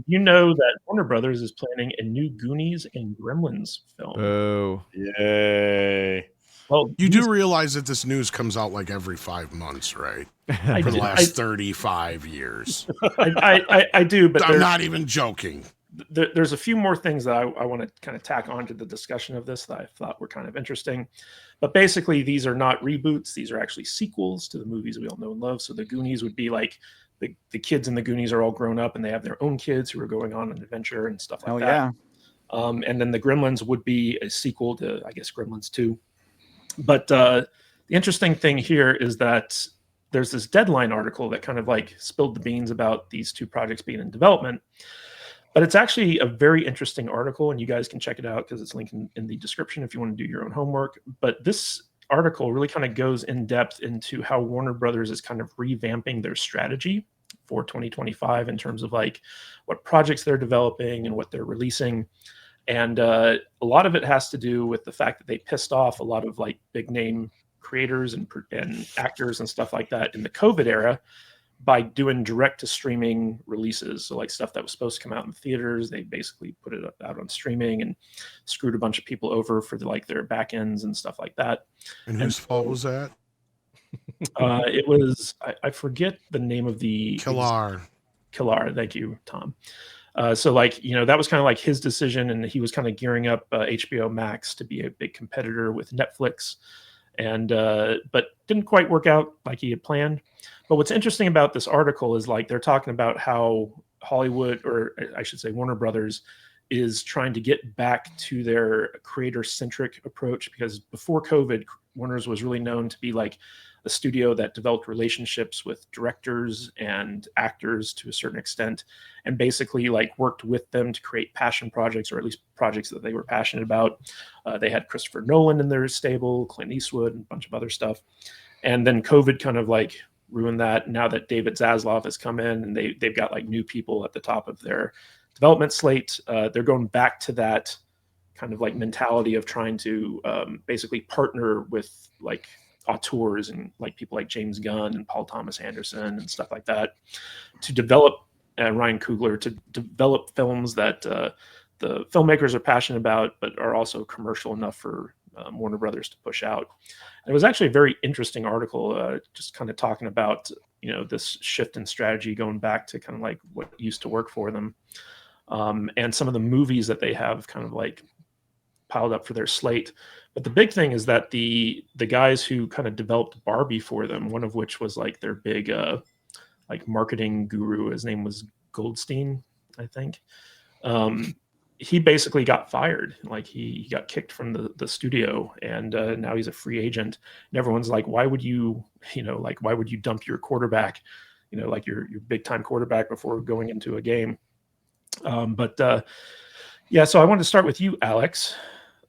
you know that Warner Brothers is planning a new Goonies and Gremlins film. Oh, Yay! Well, You do realize that this news comes out like every 5 months, right? For the last 35 years. I do, but I'm not even joking. There's a few more things that I want to kind of tack onto the discussion of this that I thought were kind of interesting. But basically, these are not reboots. These are actually sequels to the movies we all know and love. So the Goonies would be like the kids in the Goonies are all grown up and they have their own kids who are going on an adventure and stuff like that. Yeah. And then the Gremlins would be a sequel to, I guess, Gremlins 2. But the interesting thing here is that there's this Deadline article that kind of like spilled the beans about these two projects being in development. But it's actually a very interesting article, and you guys can check it out because it's linked in the description if you want to do your own homework. But this article really kind of goes in depth into how Warner Brothers is kind of revamping their strategy for 2025 in terms of like what projects they're developing and what they're releasing. And a lot of it has to do with the fact that they pissed off a lot of like big name creators and actors and stuff like that in the COVID era by doing direct to streaming releases. So like stuff that was supposed to come out in theaters, they basically put it out on streaming and screwed a bunch of people over for their back ends and stuff like that. And whose fault was that? It was, I forget the name of the Killar. Thank you, Tom. So like, you know, that was kind of like his decision, and he was kind of gearing up HBO Max to be a big competitor with Netflix, and but didn't quite work out like he had planned. But what's interesting about this article is like they're talking about how Hollywood, or I should say Warner Brothers, is trying to get back to their creator-centric approach, because before COVID, Warner's was really known to be like a studio that developed relationships with directors and actors to a certain extent, and basically like worked with them to create passion projects, or at least projects that they were passionate about. They had Christopher Nolan in their stable, Clint Eastwood, and a bunch of other stuff. And then COVID kind of like ruined that. Now that David Zaslav has come in and they've got like new people at the top of their development slate, they're going back to that kind of like mentality of trying to basically partner with like auteurs and like people like James Gunn and Paul Thomas Anderson and stuff like that to develop Ryan Coogler to develop films that the filmmakers are passionate about, but are also commercial enough for Warner Brothers to push out. And it was actually a very interesting article, just kind of talking about, you know, this shift in strategy going back to kind of like what used to work for them, and some of the movies that they have kind of like piled up for their slate. But the big thing is that the guys who kind of developed Barbie for them, one of which was like their big like marketing guru, his name was Goldstein, I think. He basically got fired. Like he got kicked from the studio, and now he's a free agent. And everyone's like, why would you dump your quarterback, you know, like your big time quarterback before going into a game? Yeah, so I wanted to start with you, Alex.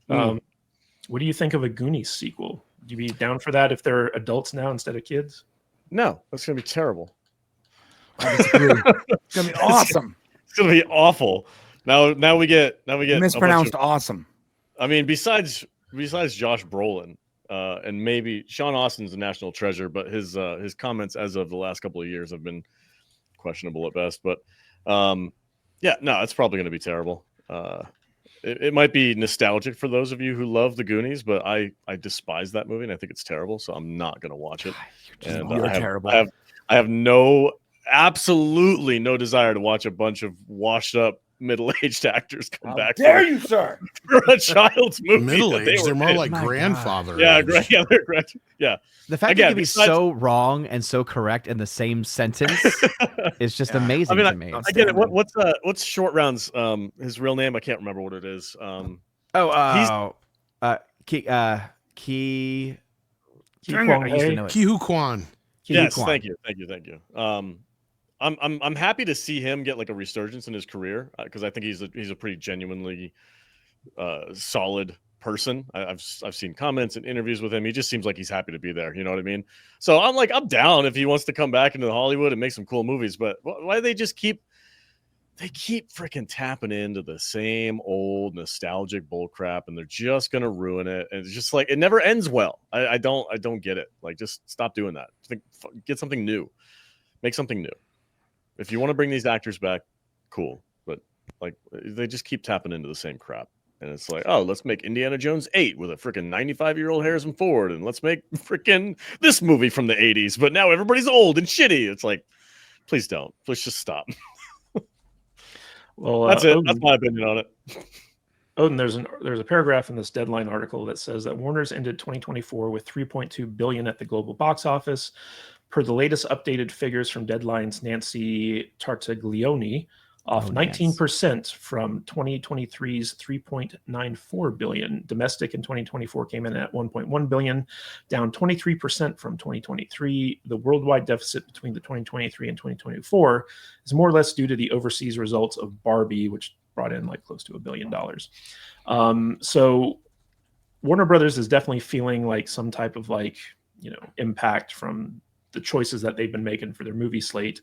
What do you think of a Goonies sequel? Would you be down for that if they're adults now instead of kids? No, that's gonna be terrible. It's gonna be awesome. It's gonna be awful. Now we get mispronounced awesome. I mean, besides Josh Brolin, and maybe Sean Austin's a national treasure, but his comments as of the last couple of years have been questionable at best. But yeah, no, it's probably going to be terrible. It might be nostalgic for those of you who love the Goonies, but I despise that movie and I think it's terrible, so I'm not going to watch it. You're terrible. I have absolutely no desire to watch a bunch of washed up middle-aged actors come back. Dare you, sir? For a child's movie. Middle-aged, they're more like grandfather. Yeah, yeah. The fact that you can be so wrong and so correct in the same sentence is just amazing to me. I get it. What's Short Round's his real name? I can't remember what it is. Ki Hu Kwan. Yes, thank you. I'm happy to see him get like a resurgence in his career, because I think he's a pretty genuinely solid person. I've seen comments and interviews with him. He just seems like he's happy to be there. You know what I mean? So I'm down if he wants to come back into Hollywood and make some cool movies. But why do they just keep freaking tapping into the same old nostalgic bullcrap, and they're just gonna ruin it. And it's just like it never ends well. I don't get it. Like, just stop doing that. Get something new. Make something new. If you want to bring these actors back, cool. But Like they just keep tapping into the same crap. And it's like, oh, let's make Indiana Jones 8 with a freaking 95-year-old Harrison Ford, and let's make freaking this movie from the 80s, but now everybody's old and shitty. It's like, please don't. Please just stop. Well, that's it. That's my opinion on it. Odin, there's a paragraph in this Deadline article that says that Warner's ended 2024 with $3.2 billion at the global box office. Per the latest updated figures from Deadline's Nancy Tartaglione, off 19% from 2023's 3.94 billion. Domestic in 2024 came in at 1.1 billion, down 23% from 2023. The worldwide deficit between the 2023 and 2024 is more or less due to the overseas results of Barbie, which brought in like close to $1 billion. So Warner Brothers is definitely feeling like some type of like, impact from the choices that they've been making for their movie slate.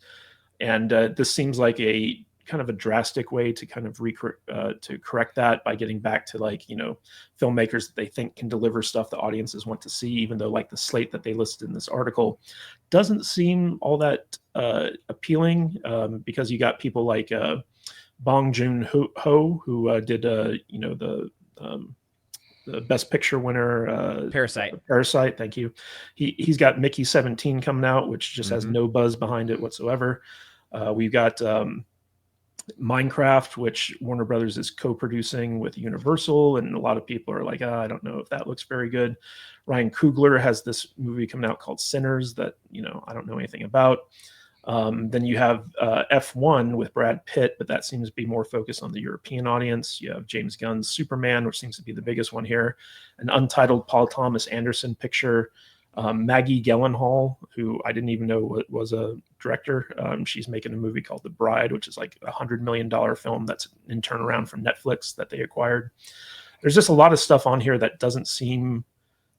And this seems like a kind of a drastic way to kind of to correct that by getting back to like, filmmakers that they think can deliver stuff the audiences want to see, even though like the slate that they listed in this article doesn't seem all that appealing, because you got people like Bong Joon-ho, who did, the Best Picture winner, Parasite. Thank you. He's got Mickey 17 coming out, which just has no buzz behind it whatsoever. We've got Minecraft, which Warner Brothers is co-producing with Universal, and a lot of people are like, I don't know if that looks very good. Ryan Coogler has this movie coming out called Sinners that I don't know anything about. Then you have F1 with Brad Pitt, but that seems to be more focused on the European audience. You have James Gunn's Superman, which seems to be the biggest one here. An untitled Paul Thomas Anderson picture. Maggie Gyllenhaal, who I didn't even know was a director. She's making a movie called The Bride, which is like $100 million film that's in turnaround from Netflix that they acquired. There's just a lot of stuff on here that doesn't seem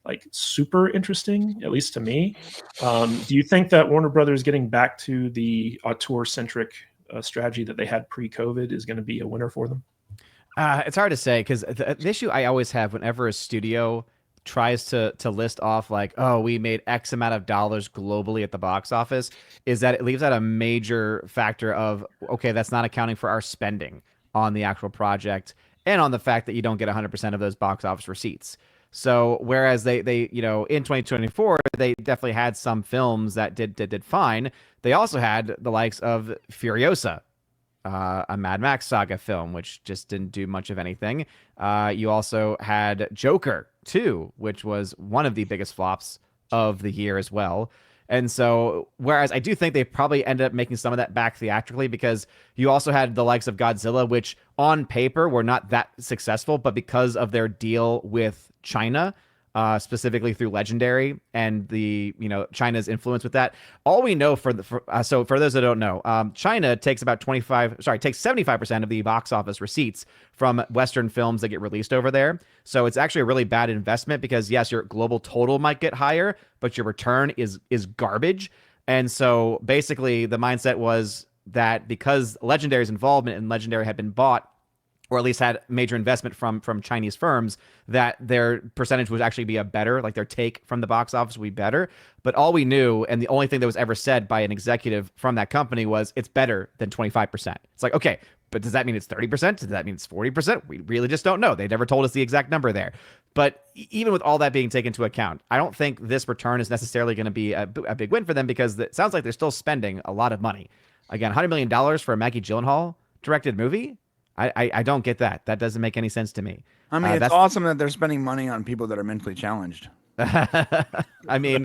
like super interesting, at least to me. Do you think that Warner Brothers getting back to the auteur-centric strategy that they had pre-COVID is going to be a winner for them? It's hard to say, because the issue I always have whenever a studio tries to list off like, oh, we made X amount of dollars globally at the box office, is that it leaves out a major factor of, okay, that's not accounting for our spending on the actual project and on the fact that you don't get 100% of those box office receipts. So whereas they in 2024, they definitely had some films that did fine. They also had the likes of Furiosa, a Mad Max saga film, which just didn't do much of anything. You also had Joker 2, which was one of the biggest flops of the year as well. And so, whereas I do think they probably ended up making some of that back theatrically, because you also had the likes of Godzilla, which on paper were not that successful, but because of their deal with China, specifically through Legendary and the China's influence with that. All we know so for those that don't know, China takes takes 75% of the box office receipts from Western films that get released over there. So it's actually a really bad investment, because yes, your global total might get higher, but your return is garbage. And so basically the mindset was that because Legendary's involvement and Legendary had been bought, or at least had major investment from Chinese firms, that their percentage would actually be their take from the box office would be better. But all we knew, and the only thing that was ever said by an executive from that company, was it's better than 25%. It's like, okay, but does that mean it's 30%? Does that mean it's 40%? We really just don't know. They never told us the exact number there. But even with all that being taken into account, I don't think this return is necessarily going to be a big win for them, because it sounds like they're still spending a lot of money. Again, $100 million for a Maggie Gyllenhaal directed movie? I don't get that. That doesn't make any sense to me. I mean, it's awesome that they're spending money on people that are mentally challenged. I mean,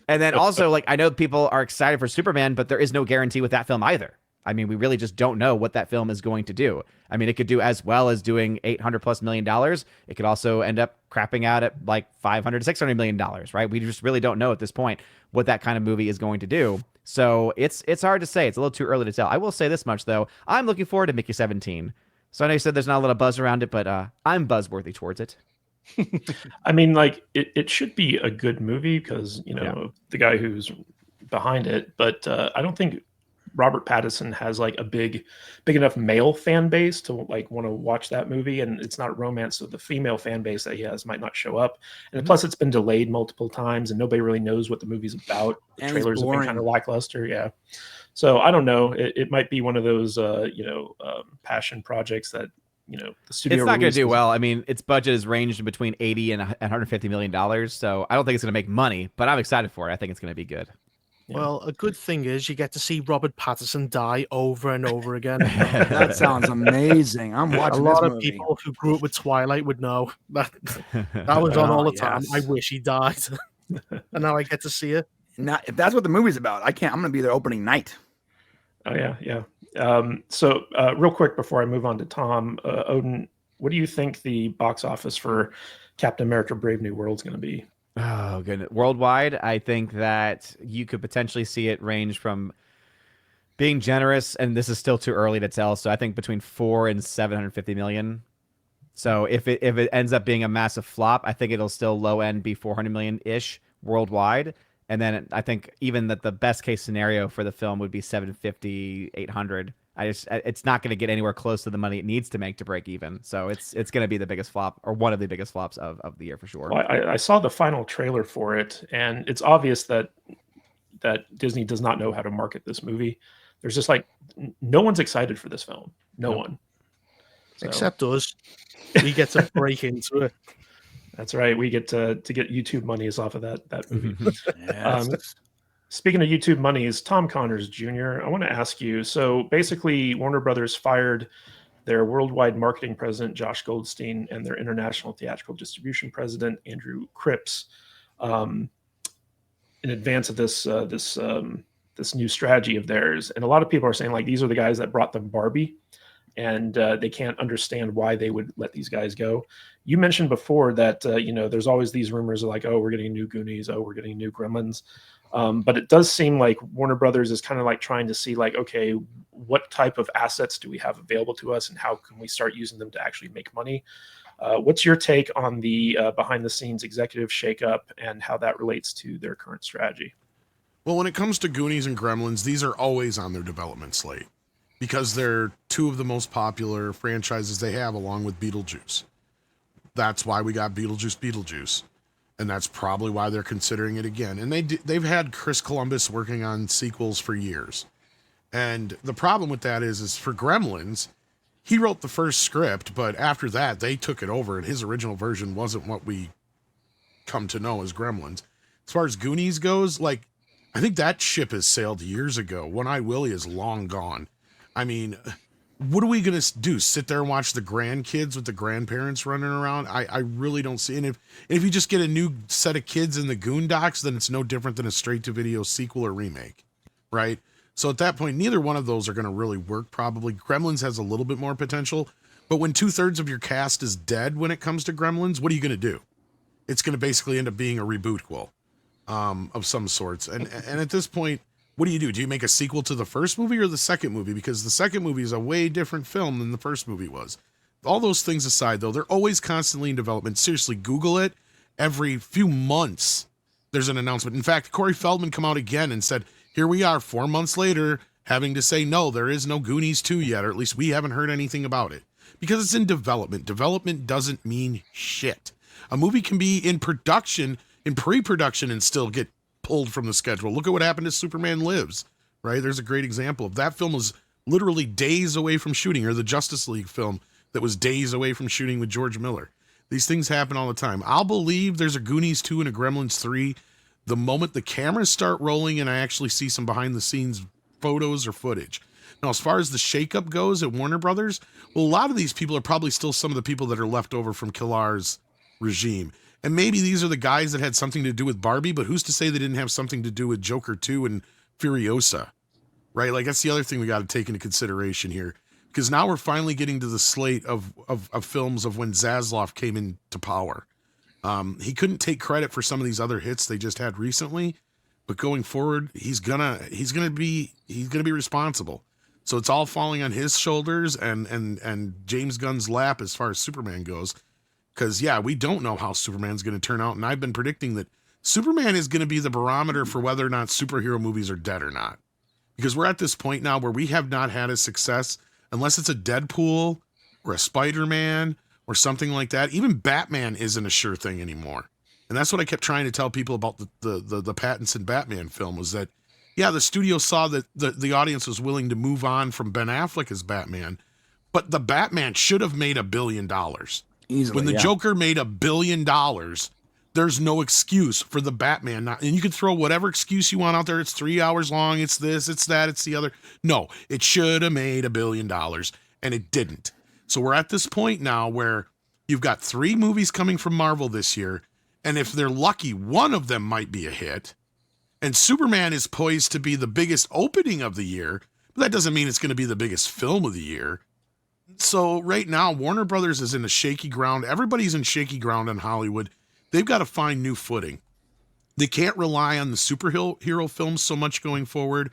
and then also, like, I know people are excited for Superman, but there is no guarantee with that film either. I mean, we really just don't know what that film is going to do. I mean, it could do as well as doing $800+ million. It could also end up crapping out at like $500 to $600 million, right? We just really don't know at this point what that kind of movie is going to do. So it's hard to say. It's a little too early to tell. I will say this much, though. I'm looking forward to Mickey 17. So I know you said there's not a lot of buzz around it, but I'm buzzworthy towards it. I mean, like, it should be a good movie because, the guy who's behind it, but I don't think Robert Pattinson has like a big enough male fan base to like want to watch that movie, and it's not romance, so the female fan base that he has might not show up. And plus, it's been delayed multiple times, and nobody really knows what the movie's about. The And it's trailers have been boring. kind of lackluster, yeah. So I don't know. It might be one of those passion projects that the studio. It's not going to do releases. well. I mean, its budget is ranged between 80 and 150 million dollars, so I don't think it's going to make money. But I'm excited for it. I think it's going to be good. Yeah. Well, a good thing is you get to see Robert Pattinson die over and over again. That sounds amazing. I'm A watching lot this of movie. people who grew up with Twilight would know that was on all the time. yes. I wish he died, and now I get to see it. Now, if that's what the movie's about, I can't. I'm going to be there opening night. Oh yeah. So real quick before I move on to Tom, Odin, what do you think the box office for Captain America: Brave New World is going to be? Oh, goodness. Worldwide, I think that you could potentially see it range from being generous, and this is still too early to tell. So I think between 4 and 750 million. So if it ends up being a massive flop, I think it'll still low end be 400 million ish worldwide. And then I think even that the best case scenario for the film would be 750, 800. It's not going to get anywhere close to the money it needs to make to break even. So it's going to be the biggest flop, or one of the biggest flops of the year for sure. Well, I saw the final trailer for it, and it's obvious that Disney does not know how to market this movie. There's just like no one's excited for this film. No one. So, Except us. We get to break into it. that's right. We get to get YouTube monies off of that movie. Yes. Speaking of YouTube monies, Tom Connors Jr., I want to ask you. So basically, Warner Brothers fired their worldwide marketing president, Josh Goldstein, and their international theatrical distribution president, Andrew Cripps, in advance of this new strategy of theirs. And a lot of people are saying, like, these are the guys that brought them Barbie, and they can't understand why they would let these guys go. You mentioned before that, there's always these rumors of like, oh, we're getting a new Goonies, oh, we're getting new Gremlins. But it does seem like Warner Brothers is kind of like trying to see like, okay, what type of assets do we have available to us and how can we start using them to actually make money? What's your take on the behind the scenes executive shakeup and how that relates to their current strategy? Well, when it comes to Goonies and Gremlins, these are always on their development slate because they're two of the most popular franchises they have, along with Beetlejuice. That's why we got Beetlejuice. And that's probably why they're considering it again. And they've had Chris Columbus working on sequels for years. And the problem with that is for Gremlins, he wrote the first script, but after that, they took it over, and his original version wasn't what we come to know as Gremlins. As far as Goonies goes, like, I think that ship has sailed years ago. One-Eye Willie is long gone. I mean, what are we going to do? Sit there and watch the grandkids with the grandparents running around? I really don't see. And if you just get a new set of kids in the Goondocks, then it's no different than a straight-to-video sequel or remake, right? So at that point, neither one of those are going to really work probably. Gremlins has a little bit more potential, but when 2/3 of your cast is dead when it comes to Gremlins, what are you going to do? It's going to basically end up being a reboot of some sorts. And at this point, what do? Do you make a sequel to the first movie or the second movie? Because the second movie is a way different film than the first movie was. All those things aside, though, they're always constantly in development. Seriously, Google it. Every few months, there's an announcement. In fact, Corey Feldman come out again and said, here we are 4 months later having to say, no, there is no Goonies 2 yet, or at least we haven't heard anything about it. Because it's in development. Development doesn't mean shit. A movie can be in production, in pre-production, and still get pulled from the schedule. Look at what happened to Superman Lives, right? There's a great example of that. Film was literally days away from shooting, or the Justice League film that was days away from shooting with George Miller. These things happen all the time. I'll believe there's a Goonies 2 and a Gremlins 3 the moment the cameras start rolling and I actually see some behind the scenes photos or footage. Now, as far as the shakeup goes at Warner Brothers, well, a lot of these people are probably still some of the people that are left over from Killar's regime. And maybe these are the guys that had something to do with Barbie, but who's to say they didn't have something to do with Joker 2 and Furiosa, right? Like, that's the other thing we got to take into consideration here. Because now we're finally getting to the slate of films of when Zazlov came into power. He couldn't take credit for some of these other hits they just had recently, but going forward, he's gonna be responsible. So it's all falling on his shoulders and James Gunn's lap as far as Superman goes. Because, yeah, we don't know how Superman's going to turn out. And I've been predicting that Superman is going to be the barometer for whether or not superhero movies are dead or not. because we're at this point now where we have not had a success unless it's a Deadpool or a Spider-Man or something like that. Even Batman isn't a sure thing anymore. And that's what I kept trying to tell people about the Pattinson Batman film, was that, yeah, the studio saw that the audience was willing to move on from Ben Affleck as Batman, but the Batman should have made $1 billion. Easily, When the yeah. Joker made $1 billion, there's no excuse for the Batman not, and you can throw whatever excuse you want out there. It's 3 hours long. It's this, it's that, it's the other. No, it should have made $1 billion, and it didn't. So we're at this point now where you've got 3 movies coming from Marvel this year, and if they're lucky, one of them might be a hit. And Superman is poised to be the biggest opening of the year, but that doesn't mean it's going to be the biggest film of the year. So right now, Warner Brothers is in a shaky ground. Everybody's in shaky ground in Hollywood. They've got to find new footing. They can't rely on the superhero films so much going forward,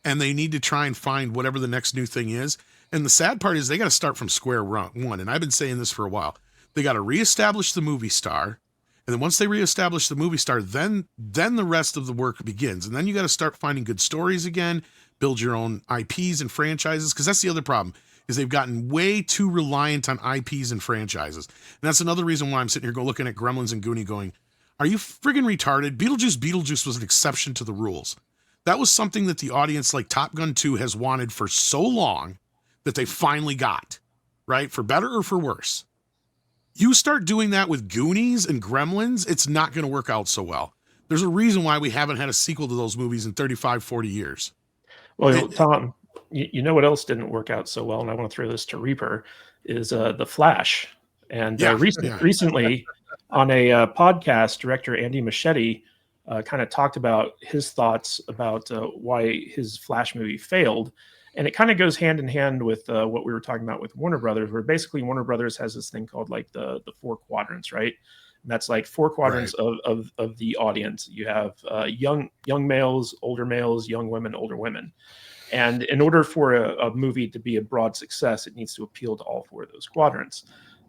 and they need to try and find whatever the next new thing is. And the sad part is they got to start from square one, and I've been saying this for a while. They got to reestablish the movie star, and then once they reestablish the movie star, then the rest of the work begins. And then you got to start finding good stories again, build your own IPs and franchises, because that's the other problem, is they've gotten way too reliant on IPs and franchises. And that's another reason why I'm sitting here looking at Gremlins and Goonies going, are you friggin' retarded? Beetlejuice was an exception to the rules. That was something that the audience, like Top Gun 2, has wanted for so long that they finally got, right? For better or for worse. You start doing that with Goonies and Gremlins, it's not going to work out so well. There's a reason why we haven't had a sequel to those movies in 35, 40 years. Well, Tom, you know what else didn't work out so well, and I want to throw this to Reaper, is The Flash. And recently on a podcast, director Andy Muschietti kind of talked about his thoughts about why his Flash movie failed. And it kind of goes hand in hand with what we were talking about with Warner Brothers, where basically Warner Brothers has this thing called like the 4 quadrants, right? And that's like 4 quadrants of the audience. You have young males, older males, young women, older women. And in order for a movie to be a broad success, it needs to appeal to all 4 of those quadrants.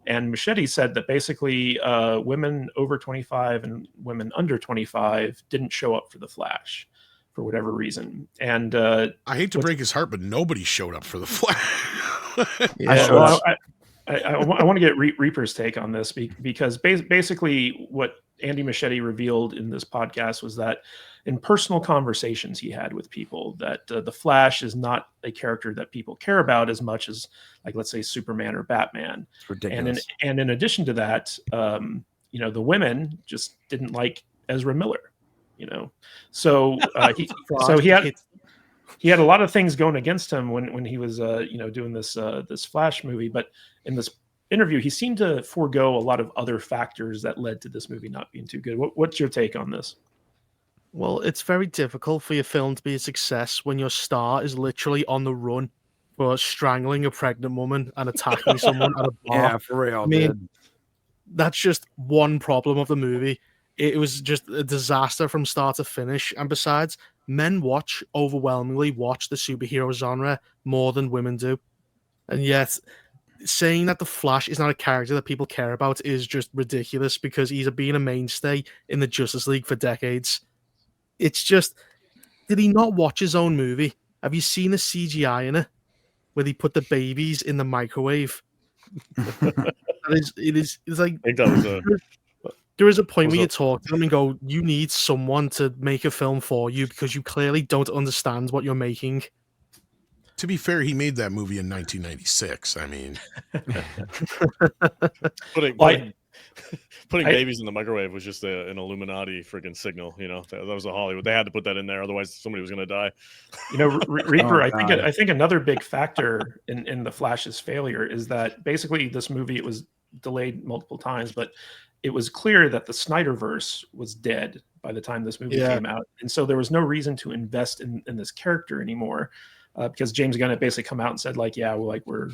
And Muschietti said that basically women over 25 and women under 25 didn't show up for The Flash for whatever reason. And I hate to break his heart, but nobody showed up for The Flash. I want to get Reaper's take on this because basically what Andy Muschietti revealed in this podcast was that in personal conversations he had with people, that the Flash is not a character that people care about as much as, like, let's say Superman or Batman. It's ridiculous. And in addition to that, the women just didn't like Ezra Miller, So he had a lot of things going against him when he was doing this Flash movie. But in this interview, he seemed to forego a lot of other factors that led to this movie not being too good. What's your take on this? Well, it's very difficult for your film to be a success when your star is literally on the run for strangling a pregnant woman and attacking someone at a bar. Yeah, for real, dude. That's just one problem of the movie. It was just a disaster from start to finish. And besides, men overwhelmingly watch the superhero genre more than women do. And yet, saying that the Flash is not a character that people care about is just ridiculous because he's been a mainstay in the Justice League for decades. It's just, did he not watch his own movie? Have you seen the CGI in it? Where they put the babies in the microwave? It's like, I think that was there is a point where you talk to them and go, you need someone to make a film for you because you clearly don't understand what you're making. To be fair, he made that movie in 1996. I mean, putting babies in the microwave was just an Illuminati freaking signal. That was a Hollywood. They had to put that in there, otherwise somebody was going to die. Reaper. I think another big factor in the Flash's failure is that basically this movie, it was delayed multiple times, but it was clear that the Snyderverse was dead by the time this movie came out, and so there was no reason to invest in this character anymore. Because James Gunn had basically come out and said, like, yeah, we're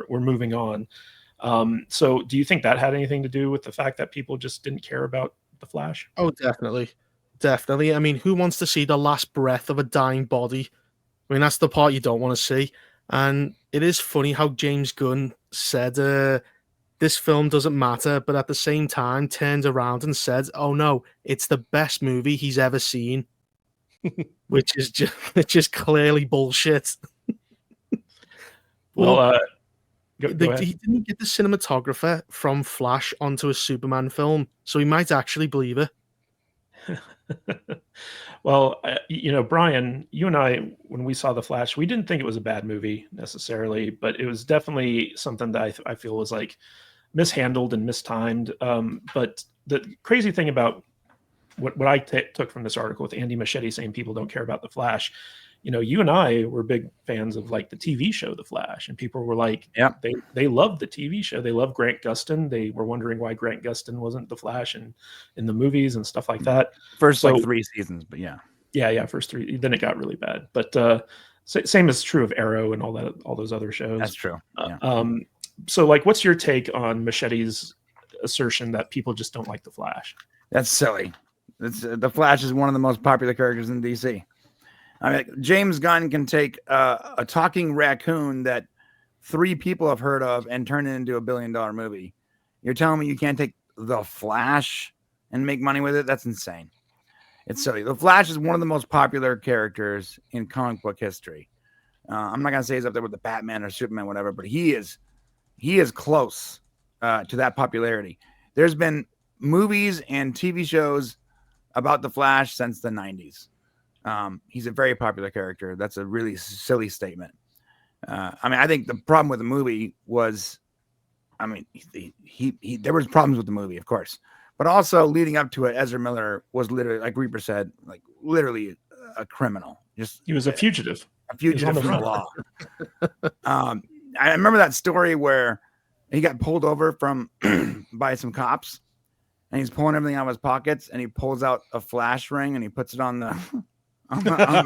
moving on. So do you think that had anything to do with the fact that people just didn't care about the Flash? Oh, definitely. I mean, who wants to see the last breath of a dying body? I mean, that's the part you don't want to see. And it is funny how James Gunn said this film doesn't matter, but at the same time turned around and said, oh no, it's the best movie he's ever seen. which is clearly bullshit. Well, go He ahead. didn't get the cinematographer from Flash onto a Superman film, so he might actually believe it. Well, Brian, you and I, when we saw The Flash, we didn't think it was a bad movie necessarily, but it was definitely something that I feel was like mishandled and mistimed. But the crazy thing about what I took from this article with Andy Machete saying people don't care about The Flash, you and I were big fans of like the TV show The Flash, and people were like, Yep. they loved the TV show. They loved Grant Gustin. They were wondering why Grant Gustin wasn't the Flash in the movies and stuff like that. First So- like 3 seasons, but yeah. Yeah, first 3. Then it got really bad. But same is true of Arrow and all those other shows. That's true. Yeah. So like, what's your take on Machete's assertion that people just don't like the Flash? That's silly. The Flash is one of the most popular characters in DC. I mean, James Gunn can take a talking raccoon that 3 people have heard of and turn it into $1 billion movie. You're telling me you can't take the Flash and make money with it? That's insane. It's silly. The Flash is one of the most popular characters in comic book history. I'm not gonna say he's up there with the Batman or Superman, whatever, but he is close to that popularity. There's been movies and TV shows about the Flash since the 90s. He's a very popular character. That's a really silly statement. I think the problem with the movie was, he there was problems with the movie, of course, but also leading up to it, Ezra Miller was literally, like Reaper said, like literally a criminal. He was a fugitive. A fugitive from the law. I remember that story where he got pulled over by some cops, and he's pulling everything out of his pockets, and he pulls out a flash ring and he puts it on the hood.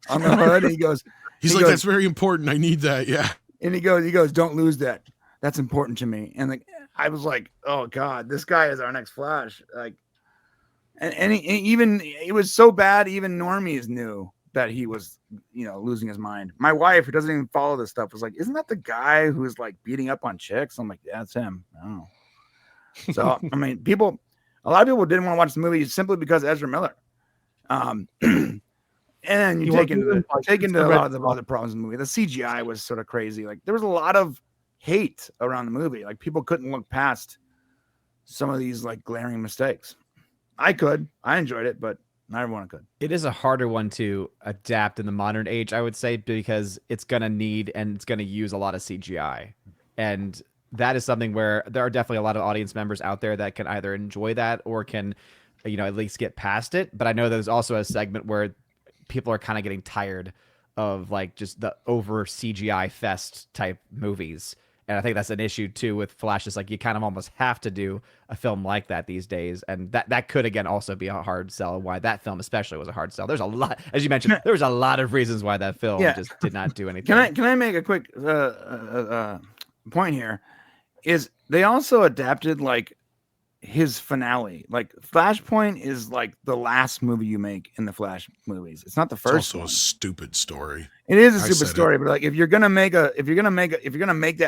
And he goes, that's very important. I need that. Yeah. And he goes, don't lose that. That's important to me. And I was like, oh God, this guy is our next Flash. Like, and it was so bad. Even normies knew that he was, losing his mind. My wife, who doesn't even follow this stuff, was like, isn't that the guy who's like beating up on chicks? I'm like, yeah, that's him. Oh. So, a lot of people didn't want to watch the movie simply because Ezra Miller. And you take into a lot of the other problems in the movie. The CGI was sort of crazy. Like, there was a lot of hate around the movie. Like, people couldn't look past some of these like glaring mistakes. I enjoyed it, but not everyone could. It is a harder one to adapt in the modern age, I would say, because it's going to need and it's going to use a lot of CGI. And that is something where there are definitely a lot of audience members out there that can either enjoy that or can, at least get past it. But I know there's also a segment where people are kind of getting tired of like just the over CGI fest type movies. And I think that's an issue too with Flash. It's like you kind of almost have to do a film like that these days. And that could, again, also be a hard sell. Why that film especially was a hard sell. There's a lot, as you mentioned, there was a lot of reasons why that film just did not do anything. Can I make a quick point here? Is they also adapted like his finale. Like, Flashpoint is like the last movie you make in the Flash movies. It's not the first. It's also a stupid story. It is a stupid story, but like, if you're gonna make that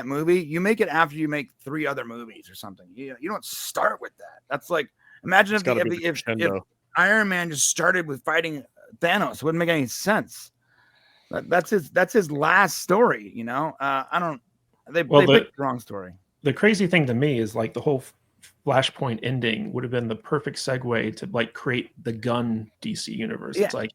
movie, you make it after you make 3 other movies or something. You don't start with that. That's like, imagine if Iron Man just started with fighting Thanos. It wouldn't make any sense. That's his last story. They picked the wrong story. The crazy thing to me is like the whole Flashpoint ending would have been the perfect segue to like create the Gun DC universe. Yeah. It's like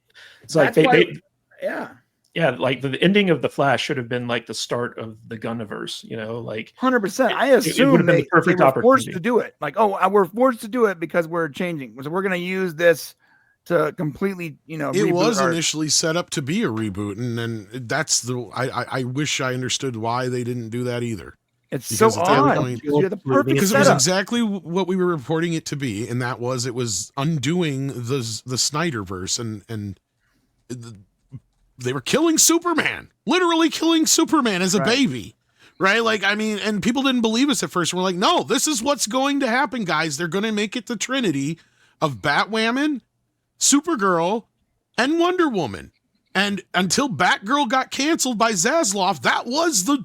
like the ending of the Flash should have been like the start of the Gunniverse. 100%. I assume they were forced to do it. Like, we're forced to do it because we're changing. So we're going to use this to completely, it was initially set up to be a reboot, and then that's I wish I understood why they didn't do that either. It's because so odd. Because it was exactly what we were reporting it to be, and that was it was undoing the Snyderverse, and they were killing Superman, literally killing Superman as a baby, right? Like, and people didn't believe us at first. We're like, no, this is what's going to happen, guys. They're going to make it the Trinity of Batwoman, Supergirl, and Wonder Woman. And until Batgirl got canceled by Zazlov, that was the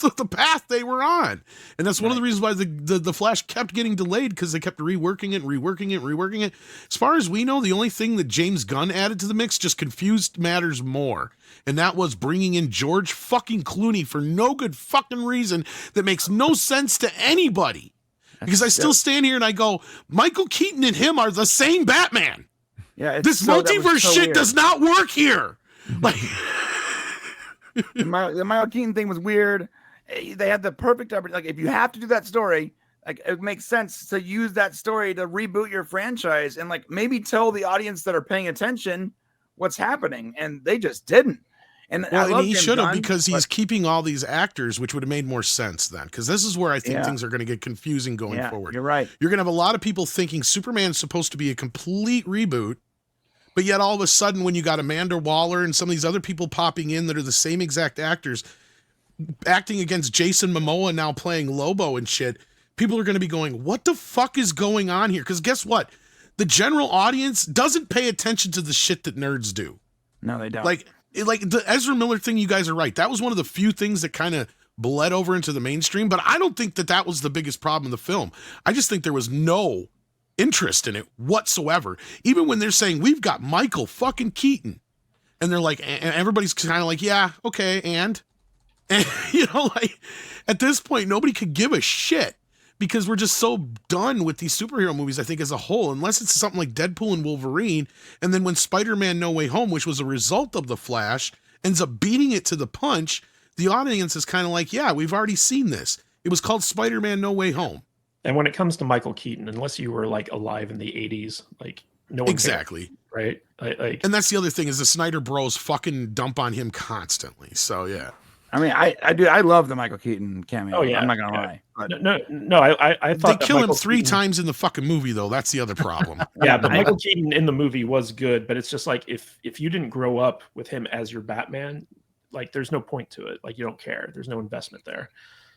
the path they were on. And that's one of the reasons why the Flash kept getting delayed, because they kept reworking it. As far as we know, the only thing that James Gunn added to the mix just confused matters more. And that was bringing in George fucking Clooney for no good fucking reason that makes no sense to anybody. Because I still stand here and I go, Michael Keaton and him are the same Batman. Yeah, this multiverse shit weird. does not work here. Like the Michael Keaton thing was weird. They had the perfect opportunity. Like, if you have to do that story, like, it makes sense to use that story to reboot your franchise and like maybe tell the audience that are paying attention what's happening. And they just didn't. And he should have, because he's keeping all these actors, which would have made more sense then. Because this is where I think things are going to get confusing going forward. You're right. You're going to have a lot of people thinking Superman's supposed to be a complete reboot, but yet all of a sudden, when you got Amanda Waller and some of these other people popping in that are the same exact actors acting against Jason Momoa now playing Lobo and shit, people are going to be going, what the fuck is going on here? Because guess what? The general audience doesn't pay attention to the shit that nerds do. No, they don't. Like the Ezra Miller thing, you guys are right. That was one of the few things that kind of bled over into the mainstream, but I don't think that was the biggest problem in the film. I just think there was no interest in it whatsoever. Even when they're saying, we've got Michael fucking Keaton, and they're like, and everybody's kind of like, yeah, okay, and you know, like, at this point, nobody could give a shit, because we're just so done with these superhero movies, I think, as a whole, unless it's something like Deadpool and Wolverine. And then when Spider-Man No Way Home, which was a result of The Flash, ends up beating it to the punch, the audience is kind of like, yeah, we've already seen this. It was called Spider-Man No Way Home. And when it comes to Michael Keaton, unless you were like alive in the 80s, like no one exactly cared, right? And that's the other thing, is the Snyder Bros fucking dump on him constantly. So yeah. I mean, I love the Michael Keaton cameo. Oh yeah, I'm not gonna lie. But no. I thought they kill him Michael 3 Keaton, times in the fucking movie, though. That's the other problem. Yeah, but Michael Keaton in the movie was good, but it's just like if you didn't grow up with him as your Batman, like there's no point to it. Like you don't care. There's no investment there.